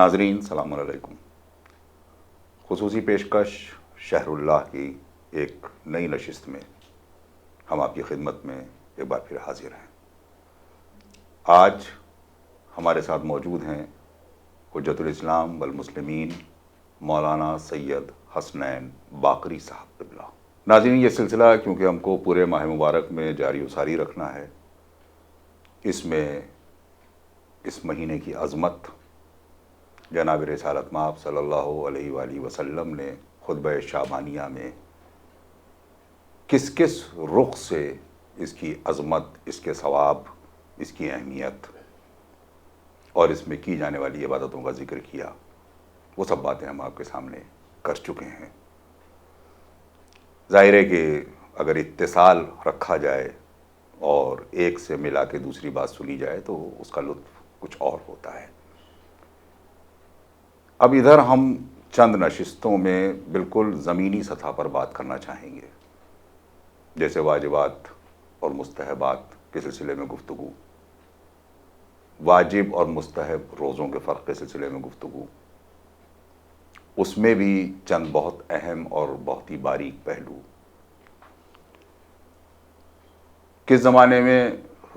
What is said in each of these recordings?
ناظرین السلام علیکم۔ خصوصی پیشکش شہر اللہ کی ایک نئی نشست میں ہم آپ کی خدمت میں ایک بار پھر حاضر ہیں۔ آج ہمارے ساتھ موجود ہیں حجت الاسلام والمسلمین مولانا سید حسنین باقری صاحب قبلہ۔ ناظرین، یہ سلسلہ کیونکہ ہم کو پورے ماہ مبارک میں جاری و ساری رکھنا ہے، اس میں اس مہینے کی عظمت جناب رسالت مآب صلی اللہ علیہ وآلہ وسلم نے خطبہ شعبانیہ میں کس کس رخ سے اس کی عظمت، اس کے ثواب، اس کی اہمیت اور اس میں کی جانے والی عبادتوں کا ذکر کیا، وہ سب باتیں ہم آپ کے سامنے کر چکے ہیں۔ ظاہر ہے کہ اگر اتصال رکھا جائے اور ایک سے ملا کے دوسری بات سنی جائے تو اس کا لطف کچھ اور ہوتا ہے۔ اب ادھر ہم چند نشستوں میں بالکل زمینی سطح پر بات کرنا چاہیں گے، جیسے واجبات اور مستحبات کے سلسلے میں گفتگو، واجب اور مستحب روزوں کے فرق کے سلسلے میں گفتگو، اس میں بھی چند بہت اہم اور بہت ہی باریک پہلو۔ کس زمانے میں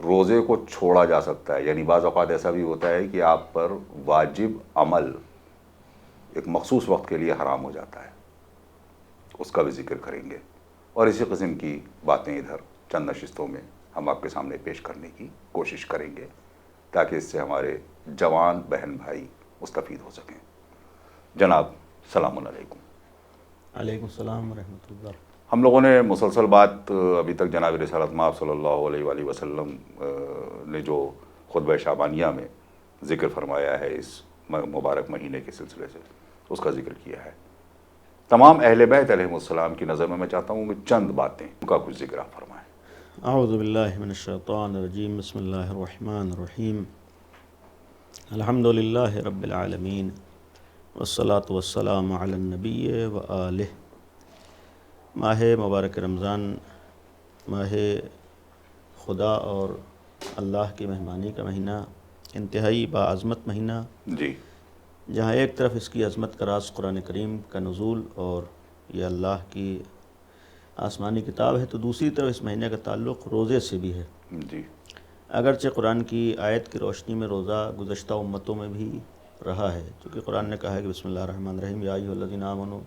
روزے کو چھوڑا جا سکتا ہے، یعنی بعض اوقات ایسا بھی ہوتا ہے کہ آپ پر واجب عمل ایک مخصوص وقت کے لیے حرام ہو جاتا ہے، اس کا بھی ذکر کریں گے، اور اسی قسم کی باتیں ادھر چند نشستوں میں ہم آپ کے سامنے پیش کرنے کی کوشش کریں گے تاکہ اس سے ہمارے جوان بہن بھائی مستفید ہو سکیں۔ جناب السلام علیکم۔ علیکم السلام ورحمۃ اللہ۔ ہم لوگوں نے مسلسل بات ابھی تک جناب رسالت مآب صلی اللہ علیہ وآلہ وسلم نے جو خطبہ شعبانیہ میں ذکر فرمایا ہے اس مبارک مہینے کے سلسلے سے، اس کا ذکر کیا ہے۔ تمام اہل بیت علیہم السلام کی نظر میں چاہتا ہوں کہ چند باتیں ان کا کچھ ذکر آپ فرمائیں۔ اعوذ باللہ من الشیطان الرجیم، بسم اللہ الرحمن الرحیم، الحمد للہ رب العالمین والصلاة والسلام علی النبی وآلہ۔ ماہ مبارک رمضان ماہ خدا اور اللہ کی مہمانی کا مہینہ، انتہائی باعظمت مہینہ، جی، جہاں ایک طرف اس کی عظمت کا راز قرآن کریم کا نزول اور یہ اللہ کی آسمانی کتاب ہے، تو دوسری طرف اس مہینے کا تعلق روزے سے بھی ہے۔ جی، اگرچہ قرآن کی آیت کی روشنی میں روزہ گزشتہ امتوں میں بھی رہا ہے، چونکہ قرآن نے کہا ہے کہ بسم اللہ الرحمن الرحیم، یا ایھا الذین آمنوا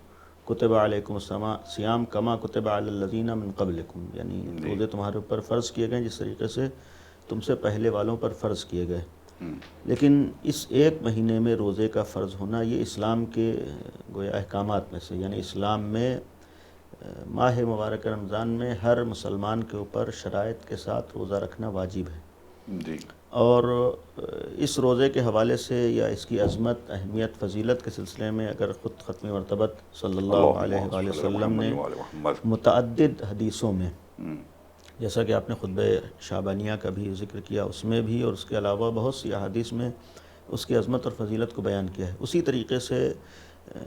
کتب علیکم الصیام کما کتب علی الذین من قبلکم، یعنی روزے تمہارے اوپر فرض کیے گئے جس طریقے سے تم سے پہلے والوں پر فرض کیے گئے۔ لیکن اس ایک مہینے میں روزے کا فرض ہونا یہ اسلام کے گویا احکامات میں سے، یعنی اسلام میں ماہ مبارک رمضان میں ہر مسلمان کے اوپر شرائط کے ساتھ روزہ رکھنا واجب ہے۔ جی، اور اس روزے کے حوالے سے یا اس کی عظمت، اہمیت، فضیلت کے سلسلے میں اگر خود ختم مرتبت صلی اللہ علیہ وآلہ وسلم نے متعدد حدیثوں میں، جیسا کہ آپ نے خطبہ شعبانیہ کا بھی ذکر کیا، اس میں بھی اور اس کے علاوہ بہت سی احادیث میں اس کی عظمت اور فضیلت کو بیان کیا ہے، اسی طریقے سے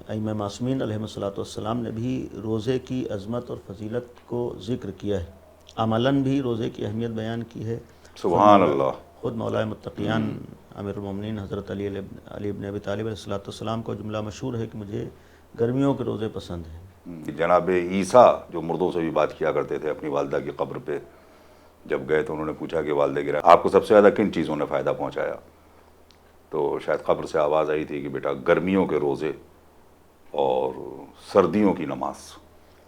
ائمہ معصومین علیہم السلام نے بھی روزے کی عظمت اور فضیلت کو ذکر کیا ہے، عملاً بھی روزے کی اہمیت بیان کی ہے۔ سبحان اللہ۔ خود مولا متقیان امیر المومنین حضرت علی ابن ابی طالب علیہ السلام کا جملہ مشہور ہے کہ مجھے گرمیوں کے روزے پسند ہیں۔ جناب عیسیٰ جو مردوں سے بھی بات کیا کرتے تھے، اپنی والدہ کی قبر پہ جب گئے تو انہوں نے پوچھا کہ والدہ گرامی آپ کو سب سے زیادہ کن چیزوں نے فائدہ پہنچایا؟ تو شاید قبر سے آواز آئی تھی کہ بیٹا گرمیوں کے روزے اور سردیوں کی نماز۔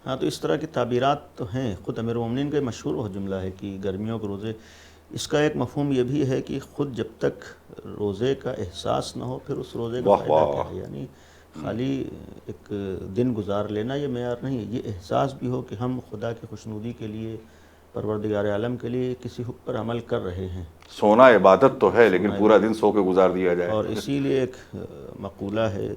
ہاں، تو اس طرح کی تعبیرات تو ہیں، خود امیر المومنین کا مشہور وہ جملہ ہے کہ گرمیوں کے روزے۔ اس کا ایک مفہوم یہ بھی ہے کہ خود جب تک روزے کا احساس نہ ہو پھر اس روزے کا فائدہ کیا ہے، یعنی خالی ایک دن گزار لینا یہ معیار نہیں ہے، یہ احساس بھی ہو کہ ہم خدا کی خوشنودی کے لیے، پروردگار عالم کے لیے کسی حکم پر عمل کر رہے ہیں۔ سونا عبادت تو ہے لیکن پورا دن سو کے گزار دیا جائے۔ اور اسی لیے ایک مقولہ ہے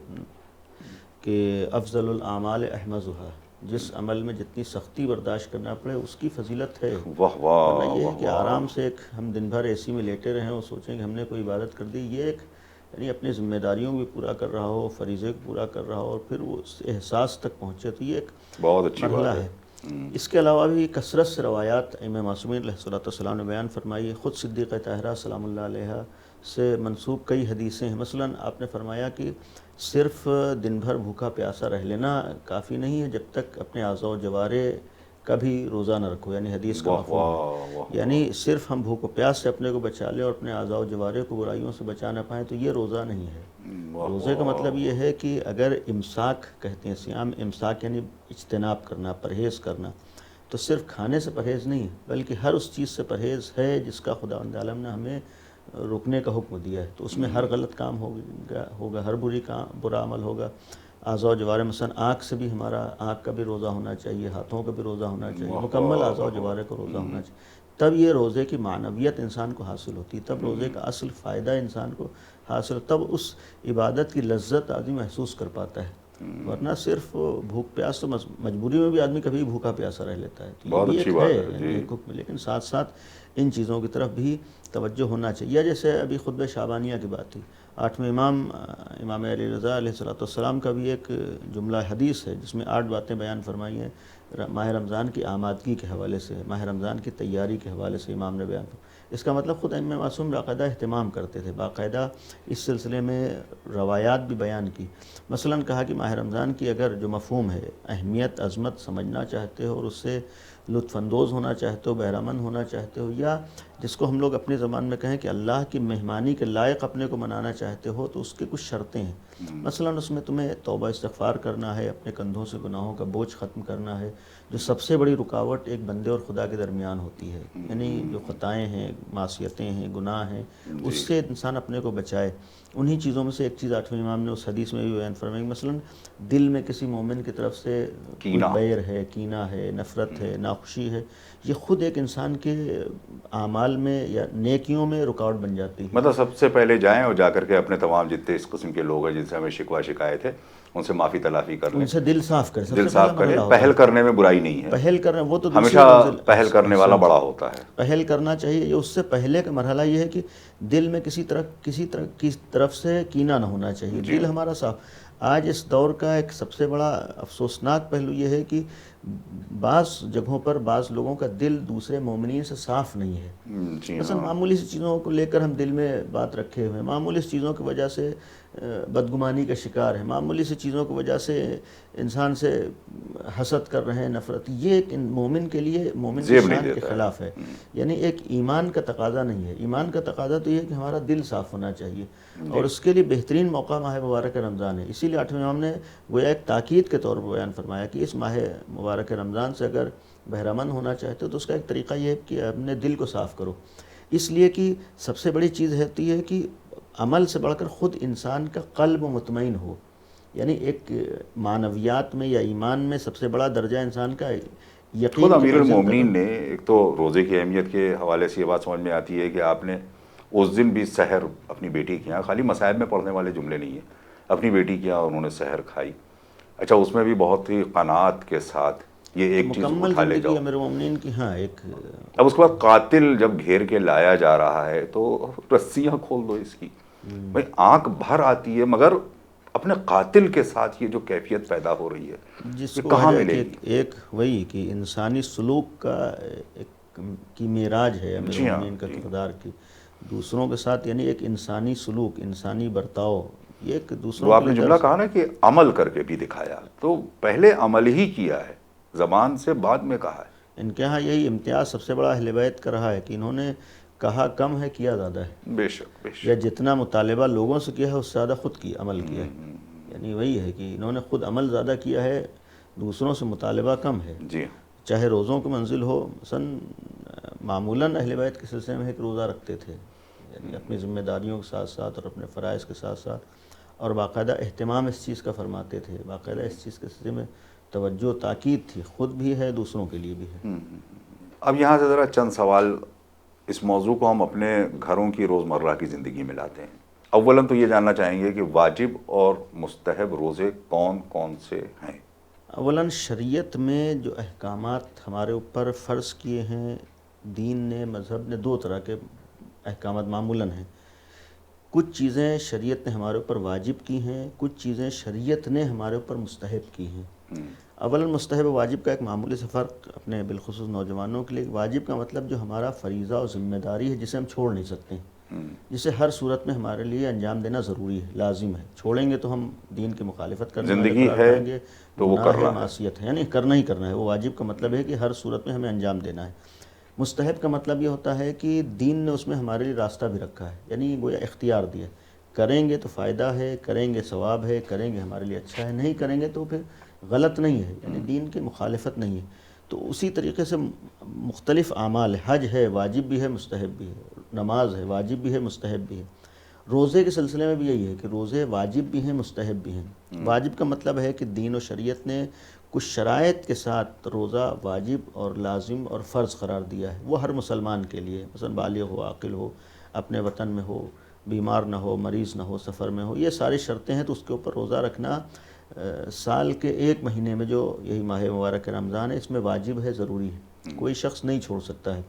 کہ افضل الاعمال احمذھا، جس عمل میں جتنی سختی برداشت کرنا پڑے اس کی فضیلت ہے۔ واہ واہ، ورنہ یہ ہے کہ آرام سے ایک ہم دن بھر اے سی میں لیٹے رہیں اور سوچیں کہ ہم نے کوئی عبادت کر دی، یہ ایک یعنی اپنی ذمہ داریوں بھی پورا کر رہا ہو، فریضے کو پورا کر رہا ہو اور پھر وہ اس احساس تک پہنچے، تو یہ ایک بہت اچھی مرحلہ بات ہے۔ اس کے علاوہ بھی کثرت سے روایات ائمہ معصومین علیہ السلام نے بیان فرمائی ہے۔ خود صدیقہ طاہرہ سلام اللہ علیہ سے منسوب کئی حدیثیں ہیں. مثلا آپ نے فرمایا کہ صرف دن بھر بھوکا پیاسا رہ لینا کافی نہیں ہے جب تک اپنے اعضاء و جوارے کا بھی روزہ نہ رکھو، یعنی حدیث کا واہ مفہوم واہ ہے. واہ یعنی صرف ہم بھوک و پیاس سے اپنے کو بچا لیں اور اپنے اعضاء و جوارے کو برائیوں سے بچا نہ پائیں تو یہ روزہ نہیں ہے. واہ روزے کا مطلب واہ. یہ ہے کہ اگر امساک کہتے ہیں، صیام امساک یعنی اجتناب کرنا، پرہیز کرنا، تو صرف کھانے سے پرہیز نہیں بلکہ ہر اس چیز سے پرہیز ہے جس کا خداوند عالم نے ہمیں رکنے کا حکم دیا ہے. تو اس میں ہر غلط کام ہوگا، ہر برا عمل ہوگا. اعضاء و جوارے مثلا آنکھ سے بھی آنکھ کا بھی روزہ ہونا چاہیے، ہاتھوں کا بھی روزہ ہونا چاہیے، واہ مکمل واہ اعضاء و واہ. جوارے کو روزہ ہونا چاہیے. تب یہ روزے کی معنویت انسان کو حاصل ہوتی، تب روزے کا اصل فائدہ انسان کو حاصل، تب اس عبادت کی لذت آدمی محسوس کر پاتا ہے. ورنہ صرف بھوک پیاس تو مجبوری میں بھی آدمی کبھی بھوکا پیاسا رہ لیتا ہے. تو یہ بہت بھی اچھی ایک بات ہے، ہے یعنی جی. ایک حکم، لیکن ساتھ ساتھ ان چیزوں کی طرف بھی توجہ ہونا چاہیے. یا جیسے ابھی خطبہ شعبانیہ کی بات تھی، 8ویں امام علی رضا علیہ السلام کا بھی ایک جملہ حدیث ہے جس میں 8 باتیں بیان فرمائی ہیں ماہ رمضان کی آمادگی کے حوالے سے، ماہ رمضان کی تیاری کے حوالے سے امام نے بیان فرمایا. اس کا مطلب خود ائمہ معصوم باقاعدہ اہتمام کرتے تھے، باقاعدہ اس سلسلے میں روایات بھی بیان کی. مثلا کہا کہ ماہ رمضان کی اگر جو مفہوم ہے، اہمیت، عظمت سمجھنا چاہتے ہو اور اس سے لطف اندوز ہونا چاہتے ہو، بہرامند ہونا چاہتے ہو، یا جس کو ہم لوگ اپنی زبان میں کہیں کہ اللہ کی مہمانی کے لائق اپنے کو منانا چاہتے ہو، تو اس کی کچھ شرطیں ہیں. مثلا اس میں تمہیں توبہ استغفار کرنا ہے، اپنے کندھوں سے گناہوں کا بوجھ ختم کرنا ہے، جو سب سے بڑی رکاوٹ ایک بندے اور خدا کے درمیان ہوتی ہے. یعنی جو خطائیں ہیں، معصیتیں ہیں، گناہ ہیں، اس جی. سے انسان اپنے کو بچائے. انہی چیزوں میں سے ایک چیز 8ویں امام نے اس حدیث میں بھی بیان فرمائی. مثلا دل میں کسی مومن کی طرف سے کوئی کینہ. بیر ہے، کینہ ہے، نفرت ہے، ناخوشی ہے، یہ خود ایک انسان کے اعمال میں یا نیکیوں میں رکاوٹ بن جاتی ہے. مطلب سب سے پہلے جائیں اور جا کر کے اپنے تمام جتنے اس قسم کے لوگ ہیں جن سے ہمیں شکوہ شکایت ہے ان سے معافی تلافی کر لیں، ان سے دل صاف کرے. سب دل سے پہلا صاف کریں. مرحلہ ہوتا پہل ہے کرنے میں برائی نہیں ہے، پہل کرنا، وہ تو دوسری ہمیشہ منزل. پہل کرنے والا بڑا ہوتا ہے. پہل کرنا چاہیے. یہ اس سے پہلے کا مرحلہ یہ ہے کہ دل میں کسی طرف سے کینہ نہ ہونا چاہیے. جی دل ہمارا صاف. آج اس دور کا ایک سب سے بڑا افسوسناک پہلو یہ ہے کہ بعض جگہوں پر بعض لوگوں کا دل دوسرے مومنین سے صاف نہیں ہے. جی مثلا ہاں. معمولی سی چیزوں کو لے کر ہم دل میں بات رکھے ہوئے ہیں، معمولی سی چیزوں کی وجہ سے بدگمانی کا شکار ہے، معمولی سی چیزوں کی وجہ سے انسان سے حسد کر رہے ہیں، نفرت. یہ ایک مومن کے لیے، مومن کی زیب نہیں شان کے دیتا ہے. خلاف ہے. یعنی ایک ایمان کا تقاضا نہیں ہے. ایمان کا تقاضا تو یہ ہے کہ ہمارا دل صاف ہونا چاہیے، اور اس کے لیے بہترین موقع ماہ مبارک رمضان ہے. اسی لیے 8ویں امام نے گویا ایک تاکید کے طور پر بیان فرمایا کہ اس ماہ مبارک رمضان سے اگر بہرامند ہونا چاہتے ہو تو اس کا ایک طریقہ یہ ہے کہ اپنے دل کو صاف کرو. اس لیے کہ سب سے بڑی چیز ہوتی ہے کہ عمل سے بڑھ کر خود انسان کا قلب مطمئن ہو. یعنی ایک معنویات میں یا ایمان میں سب سے بڑا درجہ انسان کا خود یقین کی امیر منزل تک. المومنین نے ایک تو روزے کی اہمیت کے حوالے سے یہ بات سمجھ میں آتی ہے کہ آپ نے اس دن بھی سحر اپنی بیٹی کے یہاں، خالی مصائب میں پڑھنے والے جملے نہیں ہیں، اپنی بیٹی کے یہاں انہوں نے سحر کھائی. اچھا اس میں بھی بہت ہی قناعت کے ساتھ یہ ایک چیز مکمل اٹھا لے جاؤ. زندگی امیر المومنین کی. ہاں ایک اب اس کے بعد قاتل جب گھیر کے لایا جا رہا ہے تو رسیاں کھول دو اس کی. بھائی آنکھ بھر آتی ہے مگر اپنے قاتل کے ساتھ یہ جو کیفیت پیدا ہو رہی ہے جس یہ کو کہاں وجہ ملے کہ گی؟ ایک وہی کہ انسانی سلوک کا ایک کی معراج ہے امیر جی ہاں المومنین کا جی. کردار کی دوسروں کے ساتھ. یعنی ایک انسانی سلوک، انسانی برتاؤ، یہ ایک وہ دوسروں آپ کے نے لیے جملہ درس. کہا نا کہ عمل کر کے بھی دکھایا، تو پہلے عمل ہی کیا ہے، زبان سے بعد میں کہا ہے. ان کے ہاں یہی امتیاز سب سے بڑا اہل بیت کا رہا ہے کہ انہوں نے کہا کم ہے، کیا زیادہ ہے. بے شک بے یا شک. جتنا مطالبہ لوگوں سے کیا ہے اس سے زیادہ خود کی عمل کیا ہے. یعنی وہی ہے کہ انہوں نے خود عمل زیادہ کیا ہے، دوسروں سے مطالبہ کم ہے. جی چاہے روزوں کی منزل ہو، مثلا معمولاً اہل بیت کے سلسلے میں ایک روزہ رکھتے تھے، یعنی اپنی ذمہ داریوں کے ساتھ ساتھ اور اپنے فرائض کے ساتھ ساتھ، اور باقاعدہ اہتمام اس چیز کا فرماتے تھے، باقاعدہ اس چیز کے سلسلے میں توجہ تاکید تھی، خود بھی ہے دوسروں کے لیے بھی ہے. اب یہاں سے ذرا چند سوال اس موضوع کو ہم اپنے گھروں کی روزمرہ کی زندگی میں لاتے ہیں. اولاً تو یہ جاننا چاہیں گے کہ واجب اور مستحب روزے کون کون سے ہیں؟ اولاً شریعت میں جو احکامات ہمارے اوپر فرض کیے ہیں، دین نے، مذہب نے 2 طرح کے احکامات معمولاً ہیں. کچھ چیزیں شریعت نے ہمارے اوپر واجب کی ہیں، کچھ چیزیں شریعت نے ہمارے اوپر مستحب کی ہیں. اولاً مستحب و واجب کا ایک معمولی سے فرق اپنے بالخصوص نوجوانوں کے لیے. واجب کا مطلب جو ہمارا فریضہ اور ذمہ داری ہے جسے ہم چھوڑ نہیں سکتے. جسے ہر صورت میں ہمارے لیے انجام دینا ضروری ہے، لازم ہے۔ چھوڑیں گے تو ہم دین کی مخالفت کرنے والے زندگی قرار ہے پائیں گے، تو وہ گناہ کرنا ہے، ہے۔ معصیت ہے، یعنی کرنا ہی کرنا ہے۔ وہ واجب کا مطلب ہے کہ ہر صورت میں ہمیں انجام دینا ہے۔ مستحب کا مطلب یہ ہوتا ہے کہ دین نے اس میں ہمارے لیے راستہ بھی رکھا ہے، یعنی گویا اختیار دیا ہے، کریں گے تو فائدہ ہے، کریں گے ثواب ہے، کریں گے ہمارے لیے اچھا ہے، نہیں کریں گے تو پھر غلط نہیں ہے، یعنی دین کی مخالفت نہیں ہے۔ تو اسی طریقے سے مختلف اعمال ہے، حج ہے واجب بھی ہے مستحب بھی ہے، نماز ہے واجب بھی ہے مستحب بھی ہے۔ روزے کے سلسلے میں بھی یہی ہے کہ روزے واجب بھی ہیں مستحب بھی ہیں۔ واجب کا مطلب ہے کہ دین و شریعت نے کچھ شرائط کے ساتھ روزہ واجب اور لازم اور فرض قرار دیا ہے، وہ ہر مسلمان کے لیے، مثلا بالغ ہو، عاقل ہو، اپنے وطن میں ہو، بیمار نہ ہو، مریض نہ ہو، سفر میں ہو، یہ ساری شرطیں ہیں۔ تو اس کے اوپر روزہ رکھنا سال کے ایک مہینے میں جو یہی ماہ مبارک رمضان ہے، اس میں واجب ہے، ضروری ہے، کوئی شخص نہیں چھوڑ سکتا ہے۔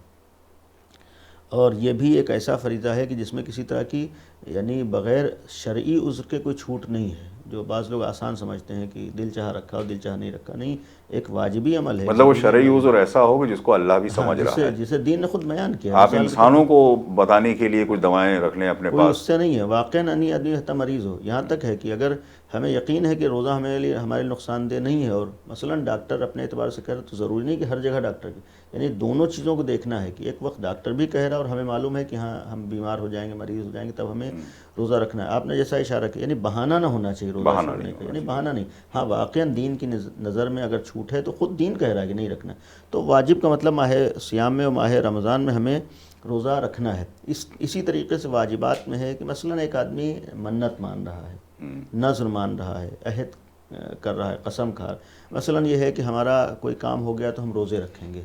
اور یہ بھی ایک ایسا فریضہ ہے کہ جس میں کسی طرح کی یعنی بغیر شرعی عذر کے کوئی چھوٹ نہیں ہے، جو بعض لوگ آسان سمجھتے ہیں کہ دل چاہا رکھا اور دل چاہا نہیں رکھا، نہیں، ایک واجبی عمل ہے، مطلب وہ ضروری شرعی عمل ہے۔ عذر ایسا ہو کہ جس کو اللہ بھی ہاں، سمجھ رہا ہے۔ جسے دین نے خود بیان کیا ہے، آپ مثال کے طور انسانوں پر کو بتانے کے لیے کچھ دوائیں رکھ لیں اپنے کوئی اس پاس۔ سے نہیں ہے، واقعاً انی آدمی حتی مریض ہو، یہاں تک ہے کہ اگر ہمیں یقین ہے کہ روزہ ہمارے نقصان دہ نہیں ہے، اور مثلا ڈاکٹر اپنے اعتبار سے کہہ رہا، تو ضروری نہیں کہ ہر جگہ ڈاکٹر کی، یعنی دونوں چیزوں کو دیکھنا ہے کہ ایک وقت ڈاکٹر بھی کہہ رہا اور ہمیں معلوم ہے کہ ہاں ہم بیمار ہو جائیں گے، مریض ہو جائیں گے، تب ہمیں روزہ رکھنا ہے۔ آپ نے جیسا اشارہ کیا، یعنی بہانہ نہ ہونا چاہیے روزہ بہانہ چھوڑنے نہیں کا، ہونا یعنی چاہیے۔ بہانہ نہیں۔ ہاں، واقعاً دین کی نظر میں اگر چھوٹ ہے تو خود دین کہہ رہا ہے کہ نہیں رکھنا ہے۔ تو واجب کا مطلب ماہ صیام میں اور ماہ رمضان میں ہمیں روزہ رکھنا ہے۔ اسی طریقے سے واجبات میں ہے کہ مثلا ایک آدمی منت مان رہا ہے، نذر مان رہا ہے، عہد کر رہا ہے، قسم کھا، مثلا یہ ہے کہ ہمارا کوئی کام ہو گیا تو ہم روزے رکھیں گے۔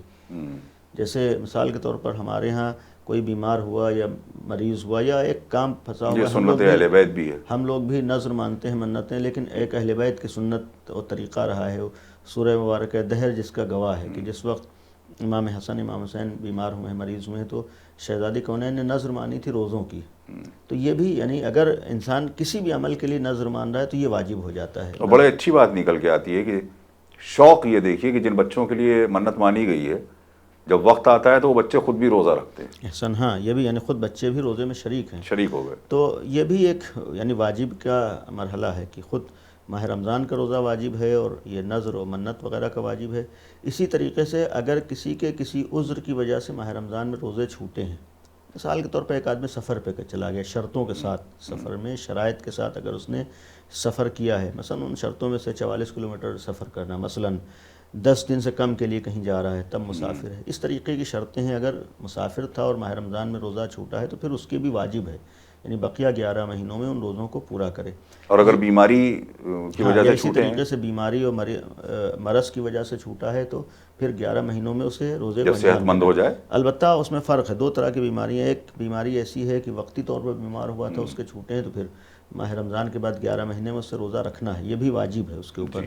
جیسے مثال کے طور پر ہمارے ہاں کوئی بیمار ہوا یا مریض ہوا یا ایک کام پھنسا یہ ہوا ہے، سنت اہل بیت بھی ہے۔ ہم لوگ بھی نذر مانتے ہیں، منتیں، لیکن ایک اہل بیت کی سنت اور طریقہ رہا ہے، سورہ مبارکہ دہر جس کا گواہ ہے کہ جس وقت امام حسن امام حسین بیمار ہوئے ہیں، مریض ہوئے ہیں، تو شہزادی کونین نے نذر مانی تھی روزوں کی۔ تو یہ بھی یعنی اگر انسان کسی بھی عمل کے لیے نذر مان رہا ہے تو یہ واجب ہو جاتا ہے۔ اور بڑے اچھی بات نکل کے آتی ہے کہ شوق یہ دیکھیے کہ جن بچوں کے لیے منت مانی گئی ہے، جب وقت آتا ہے تو وہ بچے خود بھی روزہ رکھتے ہیں، احسن، ہاں، یہ بھی یعنی خود بچے بھی روزے میں شریک ہیں۔ شریک ہو گئے۔ تو یہ بھی ایک یعنی واجب کا مرحلہ ہے کہ خود ماہ رمضان کا روزہ واجب ہے اور یہ نذر و منت وغیرہ کا واجب ہے۔ اسی طریقے سے اگر کسی کے کسی عذر کی وجہ سے ماہ رمضان میں روزے چھوٹے ہیں، مثال کے طور پر ایک آدمی سفر پہ چلا گیا، شرطوں کے ساتھ، سفر میں شرائط کے ساتھ اگر اس نے سفر کیا ہے، مثلا ان شرطوں میں سے 44 کلومیٹر سفر کرنا، مثلا 10 دن سے کم کے لیے کہیں جا رہا ہے، تب مسافر ہے، اس طریقے کی شرطیں ہیں۔ اگر مسافر تھا اور ماہ رمضان میں روزہ چھوٹا ہے تو پھر اس کی بھی واجب ہے، یعنی بقیہ 11 مہینوں میں ان روزوں کو پورا کرے۔ اور اگر بیماری کی وجہ یا سے اسی چھوٹے ہیں، طریقے سے بیماری اور مرض کی وجہ سے چھوٹا ہے تو پھر 11 مہینوں میں اسے روزے کو جب صحت مند ہو جائے۔ البتہ اس میں فرق ہے، دو طرح کی بیماریاں، ایک بیماری ایسی ہے کہ وقتی طور پر بیمار ہوا تھا، اس کے چھوٹے ہیں، تو پھر ماہ رمضان کے بعد 11 مہینے میں اس سے روزہ رکھنا ہے، یہ بھی واجب ہے اس کے اوپر۔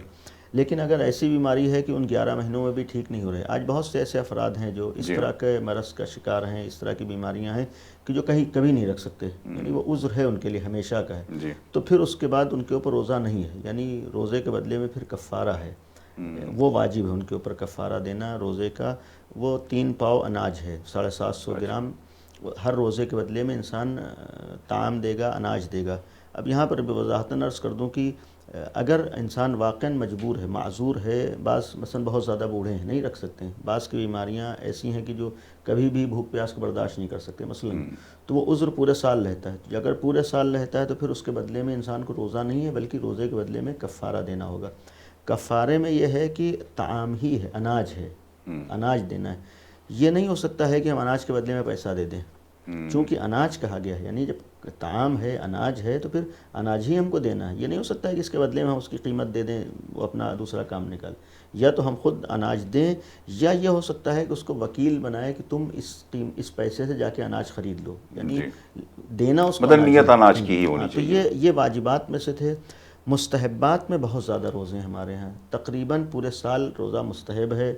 لیکن اگر ایسی بیماری ہے کہ ان 11 مہینوں میں بھی ٹھیک نہیں ہو رہے، آج بہت سے ایسے افراد ہیں جو اس طرح کے مرض کا شکار ہیں، اس طرح کی بیماریاں ہیں کہ جو کبھی نہیں رکھ سکتے، یعنی وہ عذر ہے ان کے لیے ہمیشہ کا ہے، تو پھر اس کے بعد ان کے اوپر روزہ نہیں ہے، یعنی روزے کے بدلے میں پھر کفارہ ہے، وہ واجب ہے ان کے اوپر کفارہ دینا روزے کا۔ وہ 3 پاؤ اناج ہے، 750 گرام، ہر روزے کے بدلے میں انسان طعام دے گا، اناج دے گا۔ اب یہاں پر بوضاحتاً عرض کر دوں کہ اگر انسان واقعاً مجبور ہے، معذور ہے، بعض مثلا بہت زیادہ بوڑھے ہیں، نہیں رکھ سکتے ہیں، بعض کی بیماریاں ایسی ہیں کہ جو کبھی بھی بھوک پیاس کو برداشت نہیں کر سکتے مثلا، تو وہ عذر پورے سال رہتا ہے، اگر پورے سال رہتا ہے تو پھر اس کے بدلے میں انسان کو روزہ نہیں ہے بلکہ روزے کے بدلے میں کفارہ دینا ہوگا۔ کفارے میں یہ ہے کہ طعام ہی ہے، اناج ہے، اناج دینا ہے۔ یہ نہیں ہو سکتا ہے کہ ہم اناج کے بدلے میں پیسہ دے دیں، چونکہ اناج کہا گیا ہے، یعنی جب طعام ہے، اناج ہے، تو پھر اناج ہی ہم کو دینا ہے۔ یہ نہیں ہو سکتا ہے کہ اس کے بدلے میں ہم اس کی قیمت دے دیں، وہ اپنا دوسرا کام نکال، یا تو ہم خود اناج دیں، یا یہ ہو سکتا ہے کہ اس کو وکیل بنائے کہ تم اس پیسے سے جا کے اناج خرید لو، یعنی دینا اس کو مطلب نیت اناج ہے۔ کی ہی ہونی تو چاہیے۔ یہ واجبات میں سے تھے۔ مستحبات میں بہت زیادہ روزے ہیں ہمارے ہاں، تقریباً پورے سال روزہ مستحب ہے،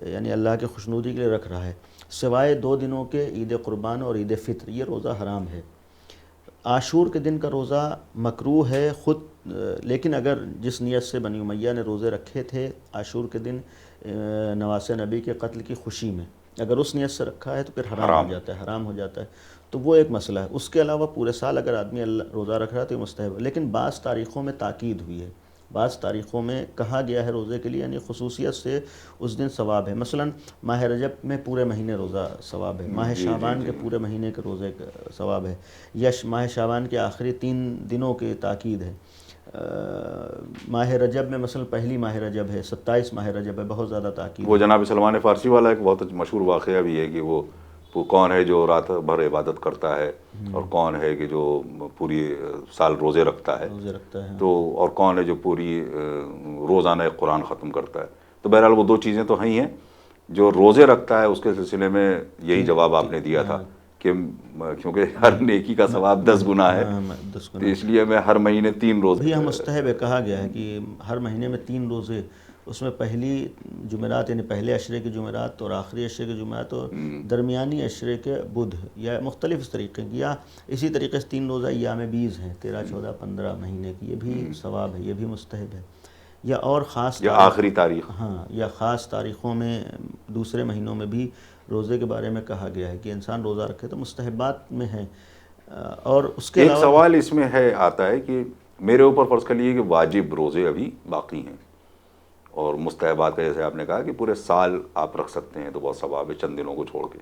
یعنی اللہ کے خوشنودی کے لیے رکھ رہا ہے، سوائے 2 دنوں کے، عید قربان اور عید فطر، یہ روزہ حرام ہے۔ عاشور کے دن کا روزہ مکروہ ہے خود، لیکن اگر جس نیت سے بنی امیہ نے روزے رکھے تھے عاشور کے دن نواس نبی کے قتل کی خوشی میں، اگر اس نیت سے رکھا ہے تو پھر حرام ہو جاتا ہے، حرام ہو جاتا ہے۔ تو وہ ایک مسئلہ ہے. اس کے علاوہ پورے سال اگر آدمی روزہ رکھ رہا ہے تو یہ مستحب ہے. لیکن بعض تاریخوں میں تاکید ہوئی ہے، بعض تاریخوں میں کہا گیا ہے روزے کے لیے، یعنی خصوصیت سے اس دن ثواب ہے. مثلا ماہ رجب میں پورے مہینے روزہ ثواب ہے، ماہ شعبان کے پورے مہینے کے روزے کا ثواب ہے، یا ماہ شعبان کے آخری 3 دنوں کے تاکید ہے. ماہ رجب میں مثلا پہلی ماہ رجب ہے، 27 ماہ رجب ہے، بہت زیادہ تاکید. وہ جناب سلمان فارسی والا ایک بہت مشہور واقعہ بھی ہے کہ وہ کون ہے جو رات بھر عبادت کرتا ہے اور کون ہے کہ جو پوری سال روزے رکھتا ہے، تو اور کون ہے جو پوری روزانہ ایک قرآن ختم کرتا ہے. تو بہرحال وہ 2 چیزیں تو ہیں. جو روزے رکھتا ہے اس کے سلسلے میں یہی جواب آپ نے دیا تھا کہ کیونکہ ہر نیکی کا ثواب 10 گنا ہے، تو اس لیے میں ہر مہینے 3 روزے. بھی ہم مستحب ہے، کہا گیا ہے کہ ہر مہینے میں 3 روزے، اس میں پہلی جمعرات یعنی پہلے عشرے کے جمعرات اور آخری عشرے کے جمعرات اور درمیانی عشرے کے بدھ، یا مختلف اس طریقے کی، یا اسی طریقے سے 3 روزہ ایام بیز ہیں 13 14 15 مہینے کی، یہ بھی ثواب ہے، یہ بھی مستحب ہے. یا اور خاص یا آخری تاریخ، ہاں، یا خاص تاریخوں میں دوسرے مہینوں میں بھی روزے کے بارے میں کہا گیا ہے کہ انسان روزہ رکھے، تو مستحبات میں ہے. اور اس کے ایک علاوہ سوال اس میں ہے آتا ہے کہ میرے اوپر فرض کر لیے کہ واجب روزے ابھی باقی ہیں، اور مستحبات کا جیسے آپ نے کہا کہ پورے سال آپ رکھ سکتے ہیں تو بہت ثواب ہے چند دنوں کو چھوڑ کے.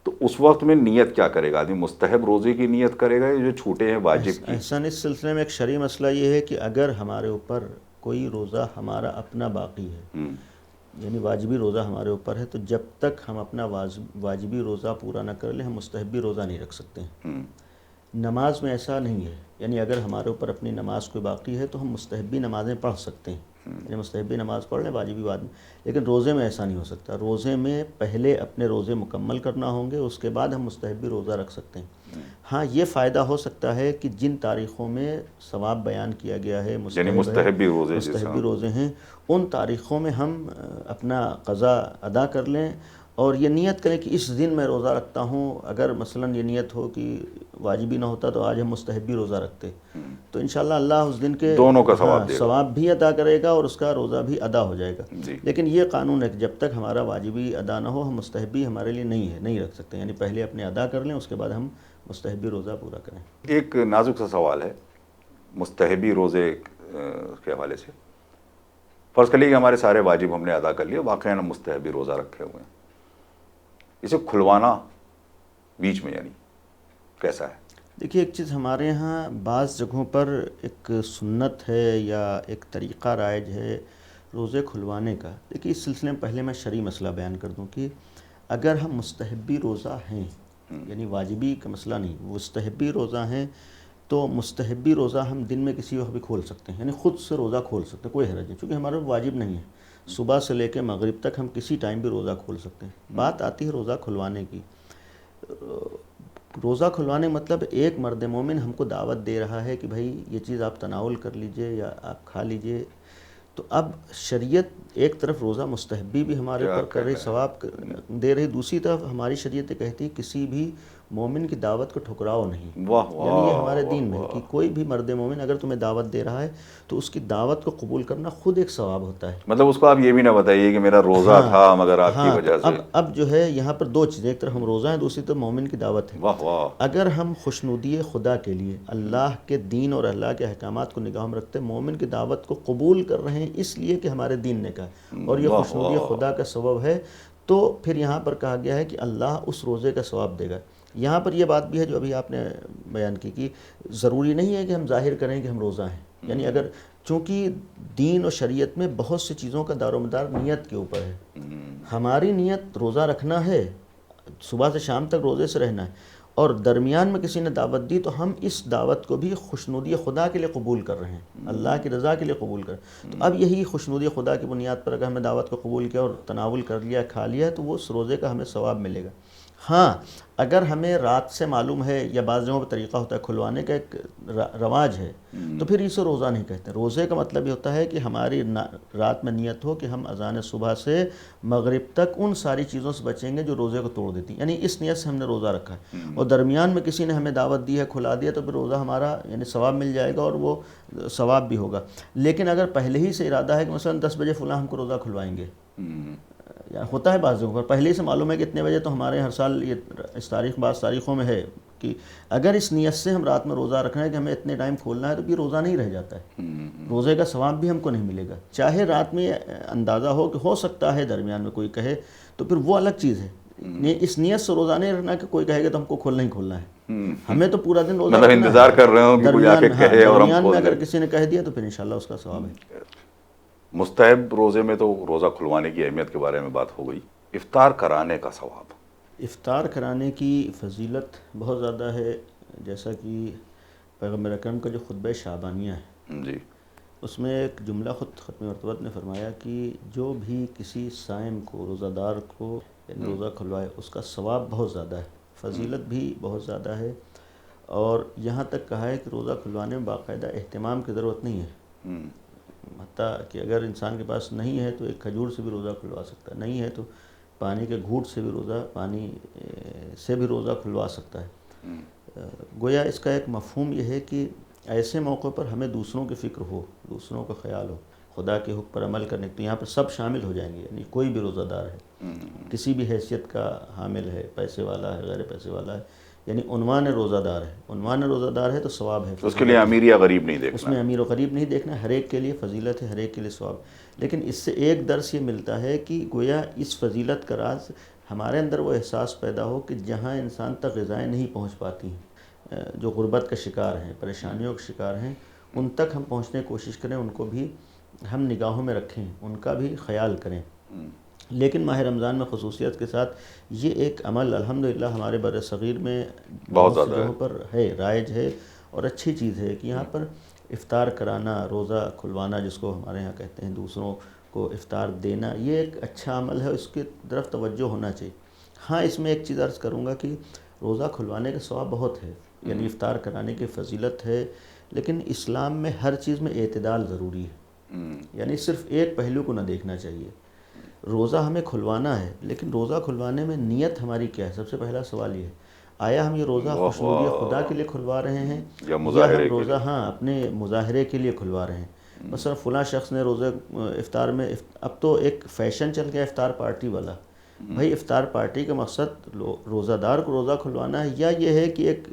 تو اس وقت میں نیت کیا کرے گا آدمی؟ مستحب روزے کی نیت کرے گا یا جو چھوٹے ہیں واجب کی؟ احسن اس سلسلے میں ایک شرعی مسئلہ یہ ہے کہ اگر ہمارے اوپر کوئی روزہ ہمارا اپنا باقی ہے، یعنی واجبی روزہ ہمارے اوپر ہے، تو جب تک ہم اپنا واجبی روزہ پورا نہ کر لیں ہم مستحبی روزہ نہیں رکھ سکتے ہیں. نماز میں ایسا نہیں ہے، یعنی اگر ہمارے اوپر اپنی نماز کوئی باقی ہے تو ہم مستحبی نمازیں پڑھ سکتے ہیں، یعنی مستحبی نماز پڑھ لیں واجبی بعد میں. لیکن روزے میں ایسا نہیں ہو سکتا. روزے میں پہلے اپنے روزے مکمل کرنا ہوں گے، اس کے بعد ہم مستحبی روزہ رکھ سکتے ہیں. ہاں، یہ فائدہ ہو سکتا ہے کہ جن تاریخوں میں ثواب بیان کیا گیا ہے، یعنی مستحبی روزے ہیں، ان تاریخوں میں ہم اپنا قضا ادا کر لیں اور یہ نیت کریں کہ اس دن میں روزہ رکھتا ہوں. اگر مثلا یہ نیت ہو کہ واجبی نہ ہوتا تو آج ہم مستحبی روزہ رکھتے، تو انشاءاللہ اللہ اس دن کے دونوں کا ثواب بھی ادا کرے گا اور اس کا روزہ بھی ادا ہو جائے گا. لیکن یہ قانون ہے کہ جب تک ہمارا واجبی ادا نہ ہو ہم مستحبی ہمارے لیے نہیں ہے، نہیں رکھ سکتے. یعنی پہلے اپنے ادا کر لیں، اس کے بعد ہم مستحبی روزہ پورا کریں. ایک نازک سا سوال ہے مستحبی روزے کے حوالے سے. فرض کر لیے کہ ہمارے سارے واجب ہم نے ادا کر لیے، واقعاً ہم مستحبی روزہ رکھے ہوئے ہیں، اسے کھلوانا بیچ میں یعنی کیسا ہے؟ دیکھیے، ایک چیز ہمارے ہاں بعض جگہوں پر ایک سنت ہے یا ایک طریقہ رائج ہے روزے کھلوانے کا. دیکھیے، اس سلسلے میں پہلے میں شرعی مسئلہ بیان کر دوں کہ اگر ہم مستحبی روزہ ہیں، یعنی واجبی کا مسئلہ نہیں، مستحبی روزہ ہیں، تو مستحبی روزہ ہم دن میں کسی وقت بھی کھول سکتے ہیں، یعنی خود سے روزہ کھول سکتے ہیں، کوئی حرج نہیں، چونکہ ہمارا واجب نہیں ہے. صبح سے لے کے مغرب تک ہم کسی ٹائم بھی روزہ کھول سکتے ہیں. بات آتی ہے روزہ کھلوانے کی. روزہ کھلوانے مطلب ایک مرد مومن ہم کو دعوت دے رہا ہے کہ بھائی یہ چیز آپ تناول کر لیجئے یا آپ کھا لیجئے. تو اب شریعت ایک طرف روزہ مستحبی بھی ہمارے اوپر کر رہی، ثواب دے رہی، دوسری طرف ہماری شریعت کہتی ہے کسی بھی مومن کی دعوت کو ٹھکراؤ نہیں. یعنی یہ ہمارے دین میں ہے کہ کوئی بھی مرد مومن اگر تمہیں دعوت دے رہا ہے تو اس کی دعوت کو قبول کرنا خود ایک ثواب ہوتا ہے. مطلب اس کو آپ یہ بھی نہ بتائیے کہ میرا روزہ تھا مگر آپ کی وجہ سے. اب جو ہے یہاں پر 2 چیزیں، ایک طرف ہم روزہ ہیں، دوسری طرف مومن کی دعوت ہے. اگر ہم خوشنودی خدا کے لیے اللہ کے دین اور اللہ کے احکامات کو نگاہ میں رکھتے مومن کی دعوت کو قبول کر رہے ہیں اس لیے کہ ہمارے دین نے کہا اور یہ خوشنودی خدا کا سبب ہے، تو پھر یہاں پر کہا گیا ہے کہ اللہ اس روزے کا ثواب دے گا. یہاں پر یہ بات بھی ہے جو ابھی آپ نے بیان کی کہ ضروری نہیں ہے کہ ہم ظاہر کریں کہ ہم روزہ ہیں. یعنی اگر چونکہ دین اور شریعت میں بہت سی چیزوں کا دار و مدار نیت کے اوپر ہے. ہماری نیت روزہ رکھنا ہے، صبح سے شام تک روزے سے رہنا ہے، اور درمیان میں کسی نے دعوت دی تو ہم اس دعوت کو بھی خوشنودی خدا کے لیے قبول کر رہے ہیں، اللہ کی رضا کے لیے قبول کر رہے ہیں. تو اب یہی خوشنودی خدا کی بنیاد پر اگر ہمیں دعوت کو قبول کیا اور تناول کر لیا، کھا لیا، تو وہ اس روزے کا ہمیں ثواب ملے گا. ہاں، اگر ہمیں رات سے معلوم ہے یا بعض جگہوں پر طریقہ ہوتا ہے کھلوانے کا ایک رواج ہے، تو پھر اسے روزہ نہیں کہتے. روزے کا مطلب یہ ہوتا ہے کہ ہماری رات میں نیت ہو کہ ہم اذان صبح سے مغرب تک ان ساری چیزوں سے بچیں گے جو روزے کو توڑ دیتی، یعنی اس نیت سے ہم نے روزہ رکھا ہے. اور درمیان میں کسی نے ہمیں دعوت دی ہے، کھلا دیا، تو پھر روزہ ہمارا یعنی ثواب مل جائے گا اور وہ ثواب بھی ہوگا. لیکن اگر پہلے ہی سے ارادہ ہے کہ مثلا 10 بجے فلاں ہم کو روزہ کھلوائیں گے، ہوتا ہے بعض جگہوں پر پہلے سے معلوم ہے کہ اتنے بجے، تو ہمارے ہر سال یہ اس تاریخ بعض تاریخوں میں ہے کہ اگر اس نیت سے ہم رات میں روزہ رکھنا ہے کہ ہمیں اتنے ٹائم کھولنا ہے، تو یہ روزہ نہیں رہ جاتا ہے، روزے کا ثواب بھی ہم کو نہیں ملے گا، چاہے رات میں اندازہ ہو کہ ہو سکتا ہے درمیان میں کوئی کہے تو پھر وہ الگ چیز ہے۔ اس نیت سے روزہ نہیں رکھنا کہ کوئی کہے گا تو ہم کو کھولنا ہی کھولنا ہے، ہمیں تو پورا دن روزہ مطلب رکھنا ہے۔ انتظار کر رہے ہوں کہ کوئی آ کے کہے اور ہم درمیان کھول میں اگر دیں۔ کسی نے کہہ دیا تو پھر انشاءاللہ اس کا ثواب ہے۔ مستحب روزے میں تو روزہ کھلوانے کی اہمیت کے بارے میں بات ہو گئی، افطار کرانے کا ثواب۔ افطار کرانے کی فضیلت بہت زیادہ ہے، جیسا کہ پیغمبر اکرم کا جو خطبہ شعبانیہ ہے جی، اس میں ایک جملہ خود ختم مرتبت نے فرمایا کہ جو بھی کسی صائم کو، روزہ دار کو یعنی روزہ کھلوائے، اس کا ثواب بہت زیادہ ہے، فضیلت بھی بہت زیادہ ہے، اور یہاں تک کہا ہے کہ روزہ کھلوانے میں باقاعدہ اہتمام کی ضرورت نہیں ہے، حتیٰ کہ اگر انسان کے پاس نہیں ہے تو ایک کھجور سے بھی روزہ کھلوا سکتا ہے، نہیں ہے تو پانی کے گھونٹ سے بھی روزہ کھلوا سکتا ہے۔ گویا اس کا ایک مفہوم یہ ہے کہ ایسے موقع پر ہمیں دوسروں کی فکر ہو، دوسروں کا خیال ہو، خدا کے حکم پر عمل کرنے تو یہاں پر سب شامل ہو جائیں گے، یعنی کوئی بھی روزہ دار ہے، کسی بھی حیثیت کا حامل ہے، پیسے والا ہے، غیر پیسے والا ہے، یعنی عنوان روزہ دار ہے، عنوان روزہ دار ہے تو ثواب ہے، اس کے لیے امیر یا غریب نہیں دیکھنا، اس میں امیر و غریب نہیں دیکھنا، ہر ایک کے لیے فضیلت ہے، ہر ایک کے لیے ثواب۔ لیکن اس سے ایک درس یہ ملتا ہے کہ گویا اس فضیلت کا راز ہمارے اندر وہ احساس پیدا ہو کہ جہاں انسان تک غذائیں نہیں پہنچ پاتی ہیں، جو غربت کا شکار ہیں، پریشانیوں کے شکار ہیں، ان تک ہم پہنچنے کی کوشش کریں، ان کو بھی ہم نگاہوں میں رکھیں، ان کا بھی خیال کریں۔ لیکن ماہ رمضان میں خصوصیت کے ساتھ یہ ایک عمل الحمدللہ ہمارے بر صغیر میں بہت سی زیادہ جگہوں پر ہے، رائج ہے، اور اچھی چیز ہے کہ یہاں پر افطار کرانا، روزہ کھلوانا جس کو ہمارے ہاں کہتے ہیں، دوسروں کو افطار دینا، یہ ایک اچھا عمل ہے، اس کی طرف توجہ ہونا چاہیے۔ ہاں اس میں ایک چیز عرض کروں گا کہ روزہ کھلوانے کا ثواب بہت ہے، یعنی افطار کرانے کی فضیلت ہے، لیکن اسلام میں ہر چیز میں اعتدال ضروری ہے، یعنی صرف ایک پہلو کو نہ دیکھنا چاہیے۔ روزہ ہمیں کھلوانا ہے، لیکن روزہ کھلوانے میں نیت ہماری کیا ہے؟ سب سے پہلا سوال یہ ہے، آیا ہم یہ روزہ خوشنودی خدا کے لیے کھلوا رہے ہیں یا ہم روزہ اپنے مظاہرے کے لیے کھلوا رہے ہیں؟ مثلا فلاں شخص نے روزہ افطار میں، اب تو ایک فیشن چل گیا افطار پارٹی والا، بھائی افطار پارٹی کا مقصد روزہ دار کو روزہ کھلوانا ہے، یا یہ ہے کہ ایک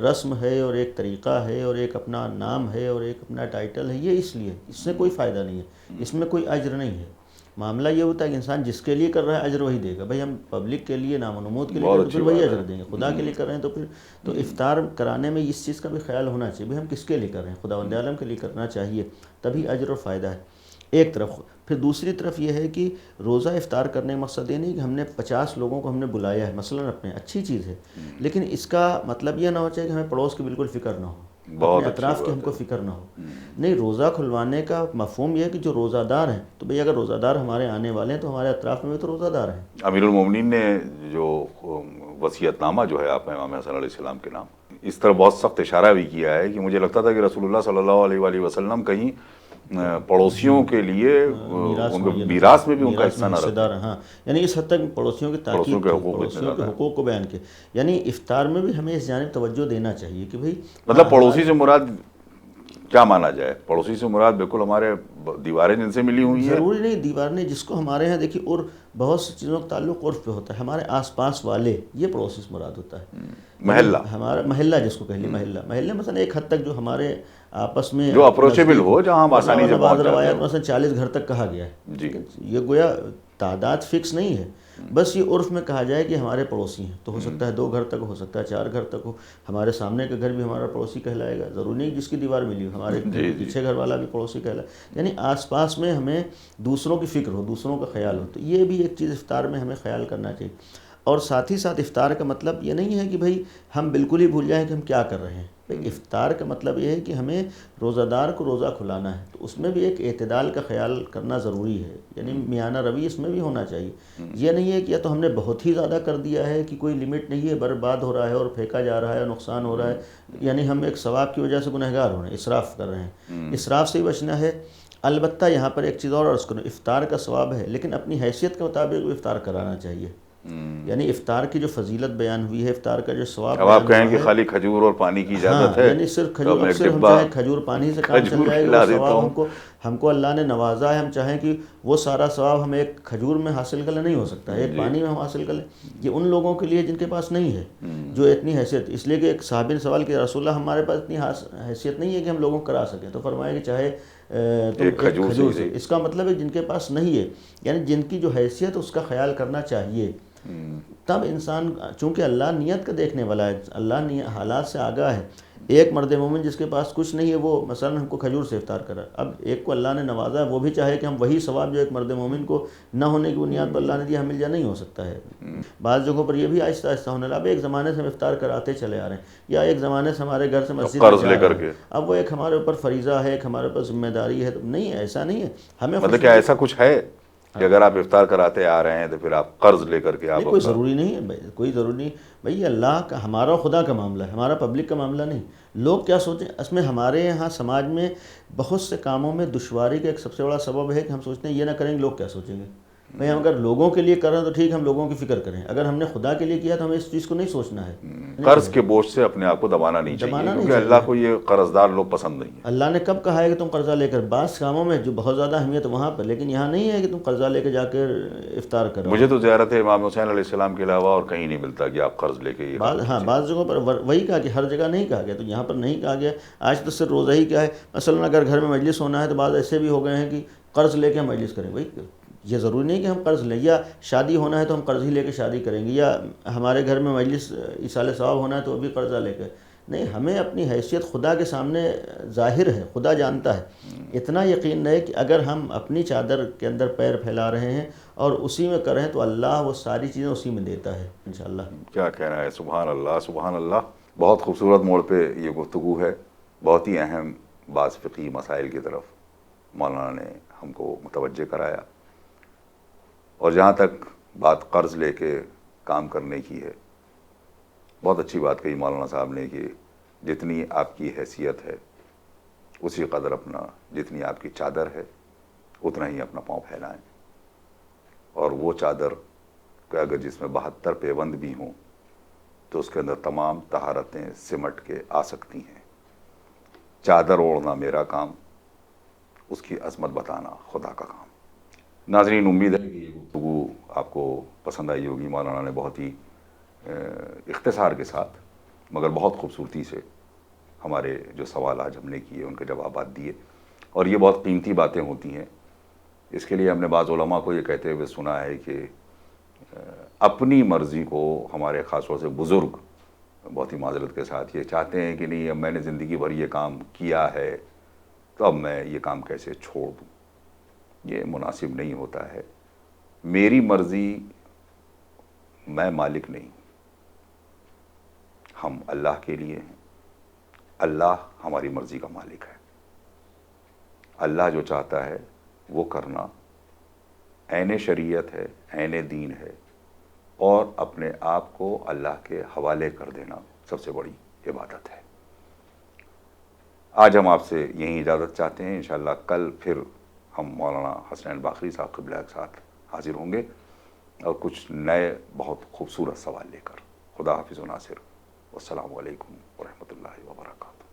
رسم ہے اور ایک طریقہ ہے اور ایک اپنا نام ہے اور ایک اپنا ٹائٹل ہے، یہ اس لیے، اس سے کوئی فائدہ نہیں ہے، اس میں کوئی اجر نہیں ہے۔ معاملہ یہ ہوتا ہے کہ انسان جس کے لیے کر رہا ہے اجر وہی دے گا، بھائی ہم پبلک کے لیے، نام و نمود کے لیے کر رہے ہیں تو پھر وہی اجر دیں گے، خدا کے لیے کر رہے ہیں تو پھر تو افطار کرانے میں اس چیز کا بھی خیال ہونا چاہیے، بھائی ہم کس کے لیے کر رہے ہیں، خداوند عالم کے لیے کرنا چاہیے، تبھی اجر اور فائدہ ہے ایک طرف۔ پھر دوسری طرف یہ ہے کہ روزہ افطار کرنے کا مقصد یہ نہیں کہ ہم نے 50 لوگوں کو ہم نے بلایا ہے، مثلا اپنے، اچھی چیز ہے، لیکن اس کا مطلب یہ نہ ہو چاہیے کہ ہمیں پڑوس کی بالکل فکر نہ ہو، اپنے اطراف کی ہم کو فکر نہ ہو۔ نہیں، روزہ کھلوانے کا مفہوم یہ ہے کہ جو روزہ دار ہیں، تو بھئی اگر روزہ دار ہمارے آنے والے ہیں تو ہمارے اطراف میں بھی تو روزہ دار ہیں۔ امیر المومنین نے جو وصیت نامہ جو ہے آپ امام حسن علیہ السلام کے نام، اس طرح بہت سخت اشارہ بھی کیا ہے کہ مجھے لگتا تھا کہ رسول اللہ صلی اللہ علیہ وآلہ وسلم کہیں پڑوسیوں کے لیے ان کے میراث میں بھی ان کا حصہ نہ رکھیں، ہاں، یعنی اس حد تک پڑوسیوں کی تاکید، پڑوسیوں کے حقوق کو بیان کیا، یعنی افطار میں بھی ہمیں اس جانب توجہ دینا چاہیے کہ بھئی مطلب پڑوسی سے مراد کیا مانا جائے؟ پڑوسی سے مراد بالکل ہمارے دیواریں جن سے ملی ہوئی ہیں، ضروری نہیں دیوار نہیں، جس کو ہمارے ہاں دیکھیے، اور بہت سی چیزوں کا تعلق عرف پہ ہوتا ہے، ہمارے آس پاس والے، یہ پڑوسی سے مراد ہوتا ہے، محلہ، ہمارا محلہ جس کو کہہ لیں، محلہ مثلا ایک حد تک جو ہمارے آپس میں جو اپروچیبل ہو، جہاں ہم آسانی سے پہنچ جاتے ہیں، مثلا 40 گھر تک کہا گیا ہے، جی، یہ گویا تعداد فکس نہیں ہے، بس یہ عرف میں کہا جائے کہ ہمارے پڑوسی ہیں، تو ہو سکتا ہے 2 گھر تک، ہو سکتا ہے 4 گھر تک ہو، ہمارے سامنے کا گھر بھی ہمارا پڑوسی کہلائے گا، ضروری نہیں جس کی دیوار ملی ہو، ہمارے پیچھے گھر والا بھی پڑوسی کہلائے، یعنی آس پاس میں ہمیں دوسروں کی فکر ہو، دوسروں کا خیال ہو، تو یہ بھی ایک چیز افطار میں ہمیں خیال کرنا چاہیے۔ اور ساتھ ہی ساتھ افطار کا مطلب یہ نہیں ہے کہ بھئی ہم بالکل ہی بھول جائیں کہ ہم کیا کر رہے ہیں، افطار کا مطلب یہ ہے کہ ہمیں روزہ دار کو روزہ کھلانا ہے، تو اس میں بھی ایک اعتدال کا خیال کرنا ضروری ہے، یعنی میانہ روی اس میں بھی ہونا چاہیے، یہ نہیں ہے کہ یا تو ہم نے بہت ہی زیادہ کر دیا ہے کہ کوئی لمٹ نہیں ہے، برباد ہو رہا ہے اور پھینکا جا رہا ہے، نقصان ہو رہا ہے، یعنی ہم ایک ثواب کی وجہ سے گنہگار ہو رہے ہیں، اسراف کر رہے ہیں، اسراف سے ہی بچنا ہے۔ البتہ یہاں پر ایک چیز اور عرض کروں، افطار کا ثواب ہے، لیکن اپنی حیثیت کے مطابق بھی افطار کرانا چاہیے، یعنی افطار کی جو فضیلت بیان ہوئی ہے، افطار کا جو ثواب اب آپ کہیں کہ خالی کھجور اور پانی کی اجازت ہے، یعنی صرف کھجور، صرف ہم چاہیں کھجور پانی سے کام چل جائے گا، ثواب ہم کو ہم کو اللہ نے نوازا ہے، ہم چاہیں کہ وہ سارا ثواب ہم ایک کھجور میں حاصل کر لیں، نہیں ہو سکتا ہے، ایک پانی میں ہم حاصل کر لیں، یہ ان لوگوں کے لیے جن کے پاس نہیں ہے، جو اتنی حیثیت، اس لیے کہ ایک صحابی نے سوال کیا رسول اللہ ہمارے پاس اتنی حیثیت نہیں ہے کہ ہم لوگوں کو کرا سکیں، تو فرمایا کہ چاہے تم ایک کھجور سے، اس کا مطلب ہے جن کے پاس نہیں ہے، یعنی جن کی جو حیثیت اس کا خیال کرنا چاہیے. تب انسان، چونکہ اللہ نیت کا دیکھنے والا ہے، اللہ حالات سے آگاہ ہے. ایک مرد مومن جس کے پاس کچھ نہیں ہے وہ مثلا ہم کو کھجور سے افطار کرا، اب ایک کو اللہ نے نوازا ہے، وہ بھی چاہے کہ ہم وہی ثواب جو ایک مرد مومن کو نہ ہونے کی بنیاد پر اللہ نے دیا ہم مل جائے، نہیں ہو سکتا ہے. بعض جگہوں پر یہ بھی آہستہ آہستہ ہونے لگا. اب ایک زمانے سے ہم افطار کراتے چلے آ رہے ہیں، یا ایک زمانے سے ہمارے گھر سے مسجد قرض لے کر کے، اب وہ ایک ہمارے اوپر فریضہ ہے، ایک ہمارے اوپر ذمہ داری ہے. تو نہیں، ایسا نہیں ہے. ہمیں مطلب کیا ایسا کچھ ہے کہ اگر آپ افطار کراتے آ رہے ہیں تو پھر آپ قرض لے کر کے آپ کوئی ضروری نہیں ہے، کوئی ضروری نہیں بھائی. اللہ کا، ہمارا خدا کا معاملہ ہے، ہمارا پبلک کا معاملہ نہیں. لوگ کیا سوچیں، اس میں ہمارے یہاں سماج میں بہت سے کاموں میں دشواری کا ایک سب سے بڑا سبب ہے کہ ہم سوچتے ہیں یہ نہ کریں گے لوگ کیا سوچیں گے. بھائی ہم اگر لوگوں کے لیے کر رہے ہیں تو ٹھیک، ہم لوگوں کی فکر کریں. اگر ہم نے خدا کے لیے کیا تو ہمیں اس چیز کو نہیں سوچنا ہے. قرض کے بوجھ سے اپنے آپ کو دبانا نہیں چاہیے، کیونکہ اللہ کو یہ قرض دار لوگ پسند نہیں ہیں. اللہ نے کب کہا ہے کہ تم قرضہ لے کر، بعض کاموں میں جو بہت زیادہ اہمیت وہاں پر، لیکن یہاں نہیں ہے کہ تم قرضہ لے کے جا کر افطار کرو. مجھے تو زیارت امام حسین علیہ السلام کے علاوہ اور کہیں نہیں ملتا کہ آپ قرض لے کے بعض جگہوں پر وہی کہا کہ ہر جگہ نہیں کہا گیا، تو یہاں پر نہیں کہا گیا. آج تو صرف روزہ ہی کیا ہے. مثلا اگر گھر میں مجلس ہونا ہے تو بعض ایسے بھی ہو گئے ہیں کہ قرض لے کے ہم مجلس کریں. بھائی یہ ضروری نہیں کہ ہم قرض لیں، یا شادی ہونا ہے تو ہم قرض ہی لے کے شادی کریں گے، یا ہمارے گھر میں مجلس ایصال ثواب ہونا ہے تو وہ بھی قرضہ لے کے. نہیں، ہمیں اپنی حیثیت خدا کے سامنے ظاہر ہے، خدا جانتا ہے. اتنا یقین رہے کہ اگر ہم اپنی چادر کے اندر پیر پھیلا رہے ہیں اور اسی میں کر رہے ہیں تو اللہ وہ ساری چیزیں اسی میں دیتا ہے انشاءاللہ. کیا کہنا ہے، سبحان اللہ سبحان اللہ. بہت خوبصورت موڑ پہ یہ گفتگو ہے. بہت ہی اہم بعض فقہی مسائل کی طرف مولانا نے ہم کو متوجہ کرایا. اور جہاں تک بات قرض لے کے کام کرنے کی ہے، بہت اچھی بات کہی مولانا صاحب نے کہ جتنی آپ کی حیثیت ہے اسی قدر اپنا، جتنی آپ کی چادر ہے اتنا ہی اپنا پاؤں پھیلائیں. اور وہ چادر کہ اگر جس میں 72 پیوند بھی ہوں تو اس کے اندر تمام طہارتیں سمٹ کے آ سکتی ہیں. چادر اوڑھنا میرا کام، اس کی عظمت بتانا خدا کا کام. ناظرین، امید ہے کہ یہ گفتگو آپ کو پسند آئی ہوگی. مولانا نے بہت ہی اختصار کے ساتھ مگر بہت خوبصورتی سے ہمارے جو سوال آج ہم نے کیے ان کے جوابات دیے. اور یہ بہت قیمتی باتیں ہوتی ہیں. اس کے لیے ہم نے بعض علماء کو یہ کہتے ہوئے سنا ہے کہ اپنی مرضی کو ہمارے خاص طور سے بزرگ بہت ہی معذرت کے ساتھ یہ چاہتے ہیں کہ نہیں، اب میں نے زندگی بھر یہ کام کیا ہے تو اب میں یہ کام کیسے چھوڑ دوں. یہ مناسب نہیں ہوتا ہے. میری مرضی، میں مالک نہیں، ہم اللہ کے لیے ہیں. اللہ ہماری مرضی کا مالک ہے. اللہ جو چاہتا ہے وہ کرنا عین شریعت ہے، عین دین ہے. اور اپنے آپ کو اللہ کے حوالے کر دینا سب سے بڑی عبادت ہے. آج ہم آپ سے یہیں اجازت چاہتے ہیں. انشاءاللہ کل پھر ہم مولانا حسنین باقری صاحب قبلہ کے ساتھ حاضر ہوں گے اور کچھ نئے بہت خوبصورت سوال لے کر. خدا حافظ و ناصر. والسلام علیکم ورحمۃ اللہ وبرکاتہ.